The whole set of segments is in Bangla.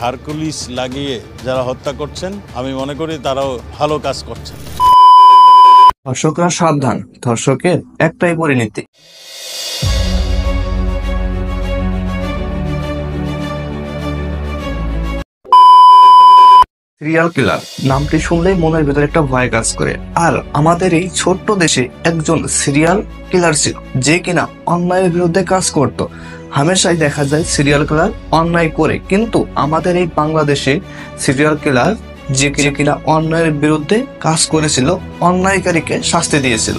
হারকুলিস লাগিয়ে যারা হত্যা করছেন, আমি মনে করি তারাও ভালো কাজ করছেন। ধর্ষকরা সাবধান, ধর্ষকের একটাই পরিণতি। সিরিয়াল কিলার নামটি শুনলেই মনের ভেতরে একটা ভয় কাজ করে। আর আমাদের এই ছোট্ট দেশে একজন সিরিয়াল কিলার ছিল, যে কিনা অন্যায়ের বিরুদ্ধে কাজ করত। হামেশাই দেখা যায় সিরিয়াল কিলার অন্যায় করে, কিন্তু আমাদের এই বাংলাদেশে সিরিয়াল কিলার যে কিনা অন্যায়ের বিরুদ্ধে কাজ করেছিল, অন্যায়কারীকে শাস্তি দিয়েছিল।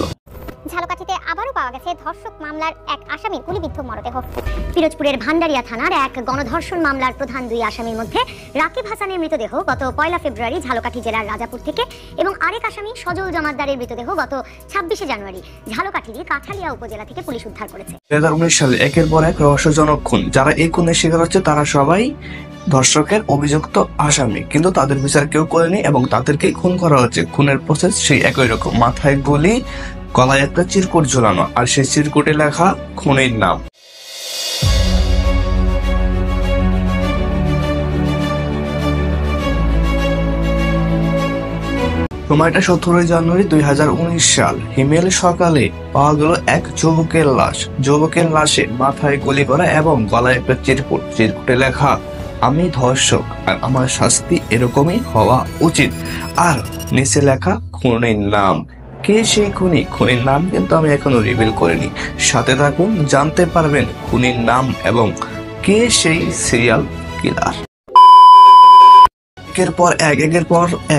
ঝালকাঠিতে আবারও পাওয়া গেছে ধর্ষক মামলার এক আসামির গুলিবিদ্ধ মরদেহ। পিরোজপুরের ভান্ডারিয়া থানার এক গণধর্ষণ মামলার প্রধান দুই আসামির মধ্যে রাকিব হাসানের মৃতদেহ গত 1 ফেব্রুয়ারি ঝালকাঠি জেলার রাজাপুর থেকে এবং আরেক আসামি সজল জমাদ্দারের মৃতদেহ গত 26 জানুয়ারি ঝালকাঠির কাঠালিয়া উপজেলা থেকে পুলিশ উদ্ধার করেছে। 2019 সালে একের পর এক রহস্যজনক খুন। যারা এই খুনের শিকার হচ্ছে তারা সবাই ধর্ষকের অভিযুক্ত আসামি, কিন্তু তাদের বিচার কেউ করেনি এবং তাদেরকেই খুন করা হচ্ছে। খুনের প্রসেস সেই একই রকম, মাথায় গুলি, গলায় একটা চিরকুট ঝুলানো, আর সেই চিরকুটে লেখা খুনির নাম। সময়টা 17 জানুয়ারি 2019 সাল। হিমেল সকালে পাওয়া গেল এক যুবকের লাশ। যুবকের লাশে মাথায় গুলি করা এবং গলায় একটা চিরকুট, চিরকুটে লেখা আমি ধর্ষক আর আমার শাস্তি এরকমই হওয়া উচিত। আর নিচে লেখা খুনির নাম। কে সেই খুনি? খুনির নাম কিন্তু আমি এখনো রিভিল করিনি। সাথে থাকুন, জানতে পারবেন খুনির নাম এবং কে সেই সিরিয়াল কিলার। একের পর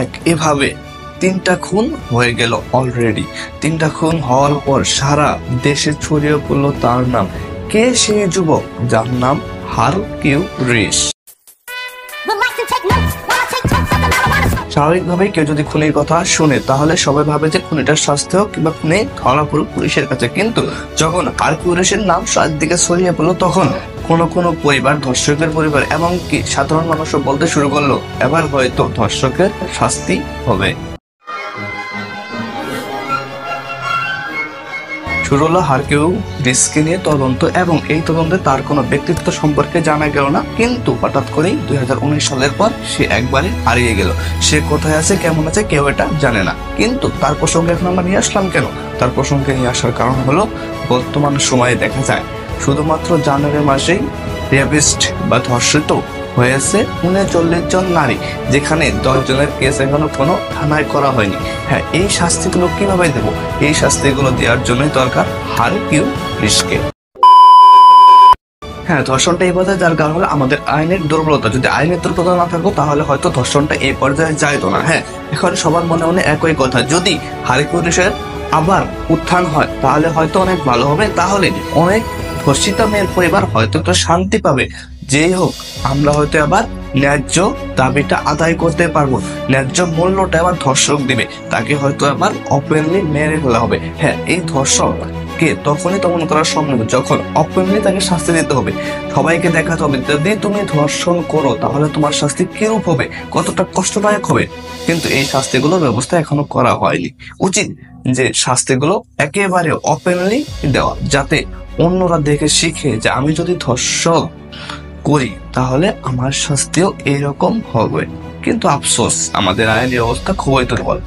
এক এভাবে 3টা খুন হয়ে গেল অলরেডি। 3টা খুন হওয়ার পর সারা দেশে ছড়িয়ে পড়লো তার নাম। কে সেই যুবক যার নাম হারকিউলিস? স্বাভাবিকভাবে কেউ যদি খুনির কথা শুনে তাহলে সবাই ভাবে যে খুনিটার শাস্তি হোক কিংবা খুনি ধরা পড়ুক পুলিশের কাছে। কিন্তু যখন হারকিউলিসের নাম চারদিকে ছড়িয়ে পড়লো, তখন কোনো পরিবার, ধর্ষকের পরিবার এমনকি সাধারণ মানুষও বলতে শুরু করলো এবার হয়তো ধর্ষকের শাস্তি হবে। শুরু হলো হারকিউলিসকে নিয়ে তদন্ত, এবং এই তদন্তে তার কোনো ব্যক্তিত্ব সম্পর্কে জানা গেল না। কিন্তু হঠাৎ করেই 2019 সালের পর সে একবারে হারিয়ে গেল। সে কোথায় আছে, কেমন আছে, কেউ এটা জানে না। কিন্তু তার প্রসঙ্গে এখন আমরা নিয়ে আসলাম কেন? তার প্রসঙ্গে নিয়ে আসার কারণ হলো বর্তমান সময়ে দেখা যায় শুধুমাত্র জানুয়ারি মাসেই রেপিস্ট বা ধর্ষিত হয়েছে 39 জন নারী, যেখানে 10 জনের কেস এখনো কোনো থানায় করা হয়নি। হ্যাঁ, এই শাস্তিগুলো কিভাবে দেব? এই শাস্তিগুলো দেওয়ার জন্যই দরকার হারকিউলিসকে। হ্যাঁ, ধর্ষণটা এই পর্যায়ে যার কারণ হলো আমাদের আইনের দুর্বলতা। যদি আইনের দুর্বলতা না থাকতো তাহলে হয়তো ধর্ষণটা এই পর্যায়ে যাইতো না। হ্যাঁ, এখন সবার মনে মনে একই কথা, যদি হারকিউলিসের আবার উত্থান হয় তাহলে হয়তো অনেক ভালো হবে। তাহলে অনেক ধর্ষিত মেয়ের পরিবার হয়তো একটু শান্তি পাবে। যেই হোক, আমরা হয়তো আবার ন্যায্য দাবিটা আদায় করতে পারবো। ন্যায্য মূল্যটা আবার ধর্ষক দিবে, তাকে হয়তো আবার ওপেনলি মেরে ফেলা হবে। হ্যাঁ, এই ধর্ষককে তখনই দমন করা সম্ভব যখন ওপেনলি তাকে শাস্তি দিতে হবে। সবাইকে দেখাতে হবে যদি তুমি ধর্ষণ করো তাহলে তোমার শাস্তি কিরূপ হবে, কতটা কষ্টদায়ক হবে। কিন্তু এই শাস্তিগুলোর ব্যবস্থা এখনো করা হয়নি। উচিত যে শাস্তিগুলো একেবারে ওপেনলি দেওয়া, যাতে অন্যরা দেখে শিখে যে আমি যদি ধর্ষণ করি তাহলে আমার শাস্তিও এরকম হবে। কিন্তু আফসোস, আমাদের আইনের অবস্থা খুবই দুর্বল।